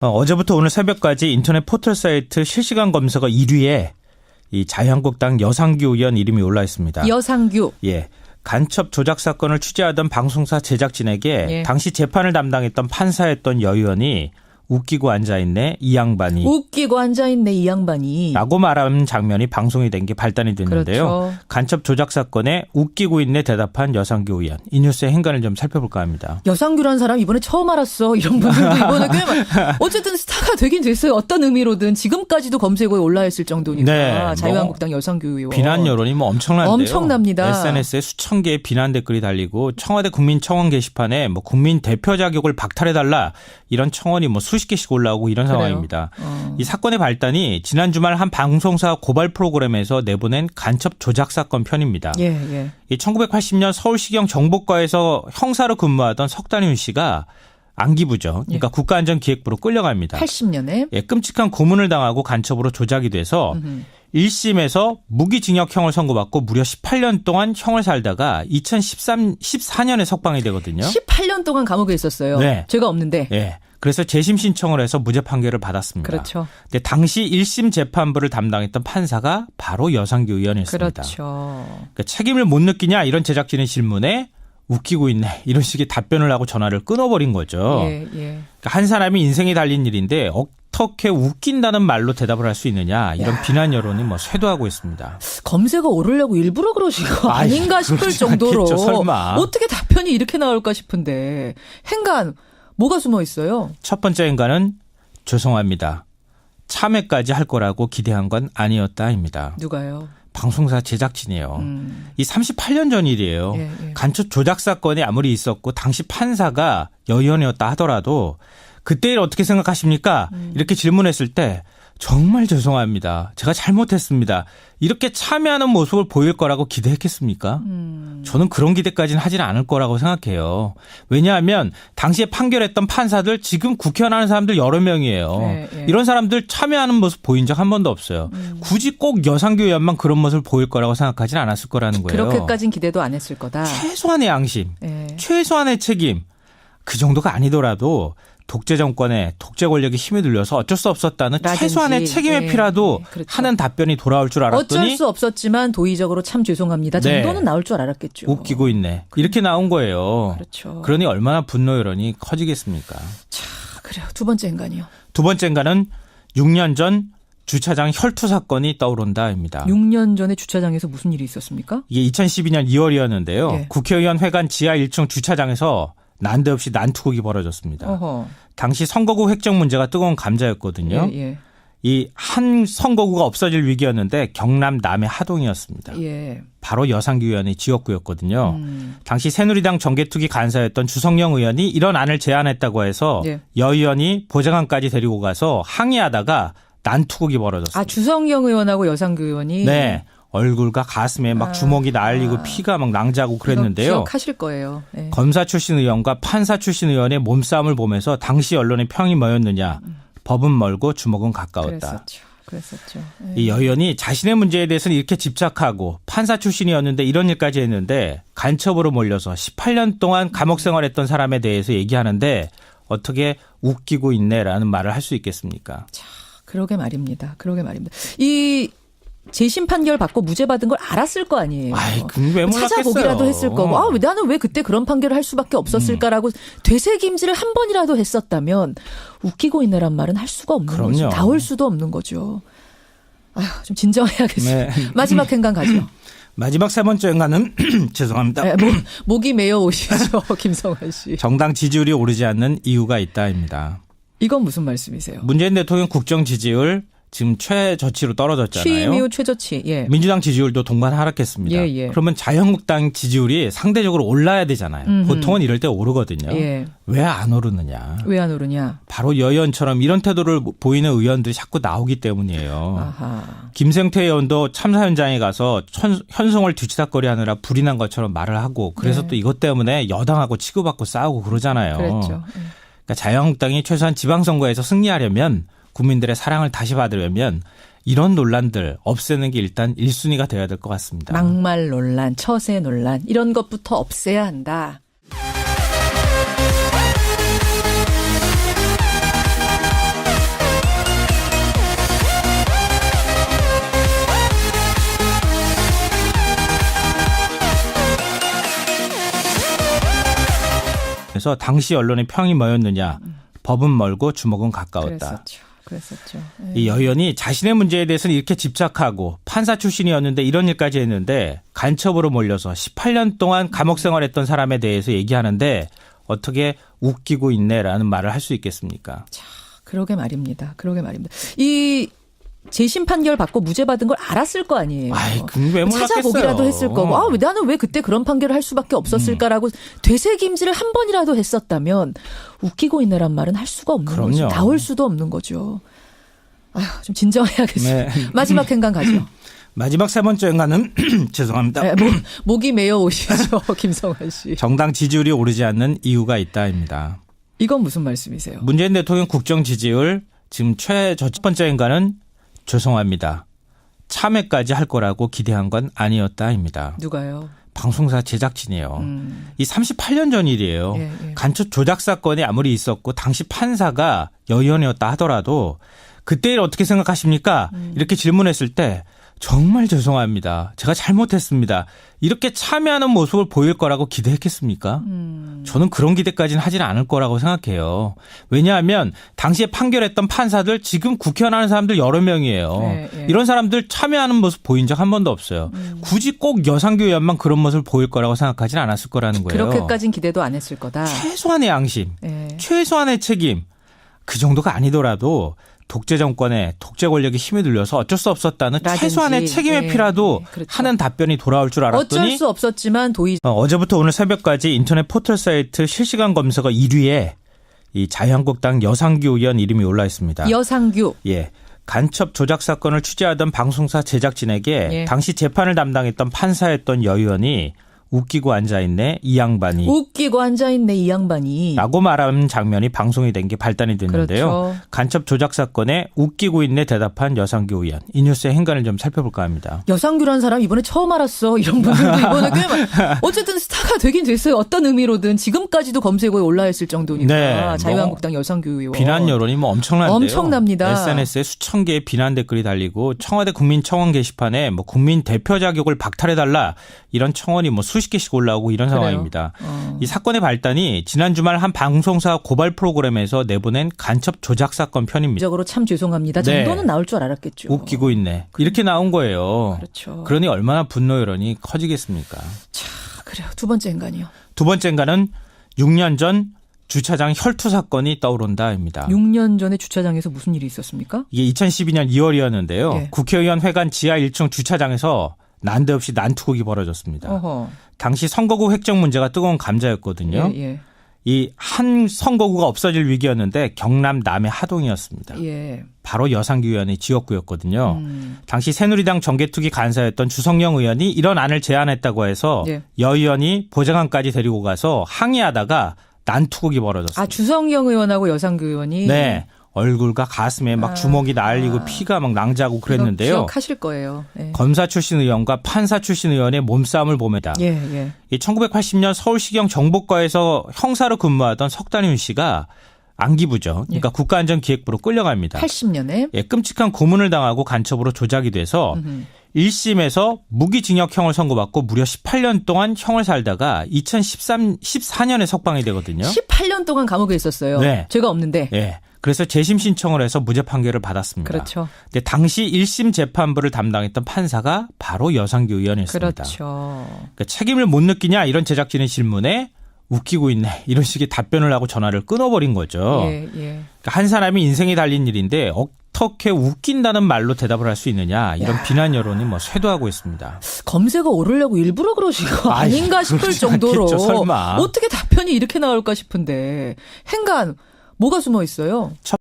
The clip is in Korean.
어제부터 오늘 새벽까지 인터넷 포털 사이트 실시간 검색어 1위에 이 자유한국당 여상규 의원 이름이 올라 있습니다. 여상규. 예. 간첩 조작 사건을 취재하던 방송사 제작진에게 예. 당시 재판을 담당했던 판사였던 여 의원이 웃기고 앉아있네 이 양반이. 웃기고 앉아있네 이 양반이. 라고 말하는 장면이 방송이 된 게 발단이 됐는데요. 그렇죠. 간첩 조작 사건에 웃기고 있네 대답한 여상규 의원. 이 뉴스의 행간을 좀 살펴볼까 합니다. 여상규라는 사람 이번에 처음 알았어. 이런 분들도 이번에 꽤 어쨌든 스타가 되긴 됐어요. 어떤 의미로든 지금까지도 검색어에 올라있을 정도니까. 네, 자유한국당 여상규 의원. 비난 여론이 뭐 엄청난데요. 엄청납니다. SNS에 수천 개의 비난 댓글이 달리고 청와대 국민청원 게시판에 뭐 국민 대표 자격을 박탈해달라 이런 청원이 뭐 수십 개씩 올라오고 이런 그래요? 상황입니다. 이 사건의 발단이 지난 주말 한 방송사 고발 프로그램에서 내보낸 간첩 조작 사건 편입니다. 예, 예. 이 1980년 서울시경 정보과에서 형사로 근무하던 석단윤 씨가 안기부죠. 그러니까 예. 국가안전기획부로 끌려갑니다. 80년에. 예, 끔찍한 고문을 당하고 간첩으로 조작이 돼서 1심에서 무기징역형을 선고받고 무려 18년 동안 형을 살다가 2014년에 석방이 되거든요. 18년 동안 감옥에 있었어요. 네. 죄가 없는데. 예. 그래서 재심 신청을 해서 무죄 판결을 받았습니다. 그렇죠. 근데 당시 1심 재판부를 담당했던 판사가 바로 여상규 의원이었습니다. 그렇죠. 그러니까 책임을 못 느끼냐 이런 제작진의 질문에 웃기고 있네 이런 식의 답변을 하고 전화를 끊어버린 거죠. 예, 예. 그러니까 한 사람이 인생이 달린 일인데 어떻게 웃긴다는 말로 대답을 할 수 있느냐 이런 비난 여론이 뭐 쇄도하고 있습니다. 검색어 오르려고 일부러 그러신 거 아닌가 싶을 그러지 정도로 않겠죠, 설마. 어떻게 답변이 이렇게 나올까 싶은데 행간 뭐가 숨어 있어요? 첫 번째 인간은 죄송합니다. 참여까지 할 거라고 기대한 건 아니었다입니다. 누가요? 방송사 제작진이에요. 이 38년 전 일이에요. 예, 예. 간첩 조작 사건이 아무리 있었고 당시 판사가 여 의원이었다 하더라도 그때 일 어떻게 생각하십니까? 이렇게 질문했을 때 정말 죄송합니다. 제가 잘못했습니다. 이렇게 참여하는 모습을 보일 거라고 기대했겠습니까? 저는 그런 기대까지는 하지는 않을 거라고 생각해요. 왜냐하면 당시에 판결했던 판사들 지금 국회의원 하는 사람들 여러 명이에요. 네, 네. 이런 사람들 참여하는 모습 보인 적 한 번도 없어요. 굳이 꼭 여상규 의원만 그런 모습을 보일 거라고 생각하지는 않았을 거라는 거예요. 그렇게까지는 기대도 안 했을 거다. 최소한의 양심, 예. 최소한의 책임 그 정도가 아니더라도 독재 정권의 독재 권력이 힘에 들려서 어쩔 수 없었다는 라든지. 최소한의 책임의 예, 피라도 예, 그렇죠. 하는 답변이 돌아올 줄 알았더니 어쩔 수 없었지만 도의적으로 참 죄송합니다. 정도는 네. 나올 줄 알았겠죠. 웃기고 있네. 이렇게 나온 거예요. 그렇죠. 그러니 얼마나 분노 여론이 커지겠습니까? 그래요. 두 번째 인간이요. 두 번째인가는 6년 전 주차장 혈투 사건이 떠오른다입니다. 6년 전에 주차장에서 무슨 일이 있었습니까? 이게 2012년 2월이었는데요. 예. 국회의원 회관 지하 1층 주차장에서 난데없이 난투극이 벌어졌습니다. 어허. 당시 선거구 획정 문제가 뜨거운 감자였거든요. 예, 예. 이 한 선거구가 없어질 위기였는데 경남 남해 하동이었습니다. 예. 바로 여상규 의원의 지역구였거든요. 당시 새누리당 정개특위 간사였던 주성영 의원이 이런 안을 제안했다고 해서 예. 여 의원이 보좌관까지 데리고 가서 항의하다가 난투극이 벌어졌습니다. 아, 주성영 의원하고 여상규 의원이 네. 얼굴과 가슴에 막 주먹이 날리고 피가 막 낭자고 그랬는데요. 기억하실 거예요. 네. 검사 출신 의원과 판사 출신 의원의 몸싸움을 보면서 당시 언론의 평이 뭐였느냐. 법은 멀고 주먹은 가까웠다. 그랬었죠. 네. 이 여 의원이 자신의 문제에 대해서는 이렇게 집착하고 판사 출신이었는데 이런 일까지 했는데 간첩으로 몰려서 18년 동안 감옥 생활했던 사람에 대해서 얘기하는데 어떻게 웃기고 있네라는 말을 할 수 있겠습니까? 그러게 말입니다. 이 재심 판결 받고 무죄 받은 걸 알았을 거 아니에요. 아이, 왜 몰랐겠어요. 찾아보기라도 했을 거고. 아, 나는 왜 그때 그런 판결을 할 수밖에 없었을까라고 되새김질을 한 번이라도 했었다면 웃기고 있네란 말은 할 수가 없는 그럼요. 거죠. 나올 수도 없는 거죠. 아휴, 좀 진정해야겠어요. 네. 마지막 행간 가죠. 마지막 세 번째 행간은 죄송합니다. 목이 메어 오시죠. 김성환 씨. 정당 지지율이 오르지 않는 이유가 있다입니다. 이건 무슨 말씀이세요? 문재인 대통령 국정 지지율 지금 최저치로 떨어졌잖아요. 취임 이후 최저치. 예. 민주당 지지율도 동반 하락했습니다. 예, 예. 그러면 자유한국당 지지율이 상대적으로 올라야 되잖아요. 보통은 이럴 때 오르거든요. 예. 왜 안 오르느냐. 왜 안 오르냐. 바로 여 의원처럼 이런 태도를 보이는 의원들이 자꾸 나오기 때문이에요. 아하. 김생태 의원도 참사 현장에 가서 현송을 뒤치다거리하느라 불이 난 것처럼 말을 하고 그래서 네. 또 이것 때문에 여당하고 치고받고 싸우고 그러잖아요. 그랬죠. 그러니까 자유한국당이 최소한 지방선거에서 승리하려면 국민들의 사랑을 다시 받으려면 이런 논란들 없애는 게 일단 1순위가 돼야 될 것 같습니다. 막말 논란, 처세 논란 이런 것부터 없애야 한다. 하면서 당시 언론의 평이 뭐였느냐. 법은 멀고 주먹은 가까웠다. 그랬었죠. 이 여 의원이 자신의 문제에 대해서는 이렇게 집착하고 판사 출신이었는데 이런 일까지 했는데 간첩으로 몰려서 18년 동안 감옥 생활했던 사람에 대해서 얘기하는데 어떻게 웃기고 있네라는 말을 할 수 있겠습니까? 자, 그러게 말입니다. 이 재심 판결 받고 무죄 받은 걸 알았을 거 아니에요. 아이, 왜 몰랐겠어요. 찾아보기라도 했을 거고. 나는 왜 그때 그런 판결을 할 수밖에 없었을까라고 되새김질을 한 번이라도 했었다면 웃기고 있네란 말은 할 수가 없는 그럼요. 거죠. 나올 수도 없는 거죠. 아휴, 좀 진정해야겠어요. 네. 마지막 행간 가죠. 마지막 세 번째 행간은 죄송합니다. 목이 메어 오시죠, 김성환 씨. 정당 지지율이 오르지 않는 이유가 있다입니다. 이건 무슨 말씀이세요? 문재인 대통령 국정 지지율 지금 첫 번째 행간은 죄송합니다. 참여까지 할 거라고 기대한 건 아니었다입니다. 누가요? 방송사 제작진이에요. 이 38년 전 일이에요. 예. 간첩 조작 사건이 아무리 있었고 당시 판사가 여 의원이었다 하더라도 그때 일 어떻게 생각하십니까? 이렇게 질문했을 때 정말 죄송합니다. 제가 잘못했습니다. 이렇게 참여하는 모습을 보일 거라고 기대했겠습니까? 저는 그런 기대까지는 하지는 않을 거라고 생각해요. 왜냐하면 당시에 판결했던 판사들 지금 국회의원 하는 사람들 여러 명이에요. 네. 이런 사람들 참여하는 모습 보인 적 한 번도 없어요. 굳이 꼭 여상규 의원만 그런 모습을 보일 거라고 생각하지는 않았을 거라는 거예요. 그렇게까지는 기대도 안 했을 거다. 최소한의 양심, 네. 최소한의 책임 그 정도가 아니더라도 독재 정권의 독재 권력이 힘이 들려서 어쩔 수 없었다는 라든지. 최소한의 책임의 피라도 그렇죠. 하는 답변이 돌아올 줄 알았더니 어쩔 수 없었지만 도의 어제부터 오늘 새벽까지 인터넷 포털 사이트 실시간 검색어 1위에 이 자유한국당 여상규 의원 이름이 올라 있습니다. 여상규. 예. 간첩 조작 사건을 취재하던 방송사 제작진에게 예. 당시 재판을 담당했던 판사였던 여 의원이 웃기고 앉아있네 이 양반이 웃기고 앉아있네 이 양반이. 라고 말하는 장면이 방송이 된 게 발단이 됐는데요. 그렇죠. 간첩 조작 사건에 웃기고 있네 대답한 여상규 의원. 이 뉴스의 행간을 좀 살펴볼까 합니다. 여상규라는 사람 이번에 처음 알았어. 이런 분들도 이번에 꽤 어쨌든 스타가 되긴 됐어요. 어떤 의미로든 지금까지도 검색어에 올라있을 정도니까. 네, 자유한국당 여상규 의원. 비난 여론이 뭐 엄청난데요. 엄청납니다. SNS에 수천 개의 비난 댓글이 달리고 청와대 국민청원 게시판에 뭐 국민 대표 자격을 박탈해달라 이런 청원이 뭐 수십 개씩 올라오고 이런 그래요? 상황입니다. 이 사건의 발단이 지난 주말 한 방송사 고발 프로그램에서 내보낸 간첩 조작 사건 편입니다. 적으로 참 죄송합니다. 정도는 네. 나올 줄 알았겠죠. 웃기고 있네. 이렇게 나온 거예요. 그렇죠. 그러니 얼마나 분노 여론이 커지겠습니까? 자, 그래요. 두 번째 행간이요. 두 번째인가는 6년 전 주차장 혈투 사건이 떠오른다입니다. 6년 전에 주차장에서 무슨 일이 있었습니까? 이게 2012년 2월이었는데요. 예. 국회의원 회관 지하 1층 주차장에서 난데없이 난투극이 벌어졌습니다. 어허. 당시 선거구 획정 문제가 뜨거운 감자였거든요. 예. 이 한 선거구가 없어질 위기였는데 경남 남해 하동이었습니다. 예. 바로 여상규 의원의 지역구였거든요. 당시 새누리당 정개특위 간사였던 주성영 의원이 이런 안을 제안했다고 해서 예. 여 의원이 보좌관까지 데리고 가서 항의하다가 난투극이 벌어졌습니다. 아, 주성영 의원하고 여상규 의원이. 네. 얼굴과 가슴에 막 주먹이 날리고 피가 막 낭자고 그랬는데요. 기억하실 거예요. 네. 검사 출신 의원과 판사 출신 의원의 몸싸움을 봅니다. 예. 이 1980년 서울시경 정보과에서 형사로 근무하던 석단윤 씨가 안기부죠. 그러니까 국가안전기획부로 끌려갑니다. 80년에. 예, 끔찍한 고문을 당하고 간첩으로 조작이 돼서 1심에서 무기징역형을 선고받고 무려 18년 동안 형을 살다가 2014년에 석방이 되거든요. 18년 동안 감옥에 있었어요. 네. 죄가 없는데. 예. 그래서 재심 신청을 해서 무죄 판결을 받았습니다. 그렇죠. 근데 당시 1심 재판부를 담당했던 판사가 바로 여상규 의원이었습니다. 그렇죠. 그러니까 책임을 못 느끼냐 이런 제작진의 질문에 웃기고 있네 이런 식의 답변을 하고 전화를 끊어버린 거죠. 예. 그러니까 한 사람이 인생이 달린 일인데 어떻게 웃긴다는 말로 대답을 할 수 있느냐 이런 비난 여론이 뭐 쇄도하고 있습니다. 검색어 오르려고 일부러 그러신 거 아이, 아닌가 싶을 그렇지 정도로. 않겠죠, 설마. 어떻게 답변이 이렇게 나올까 싶은데. 행간 뭐가 숨어 있어요?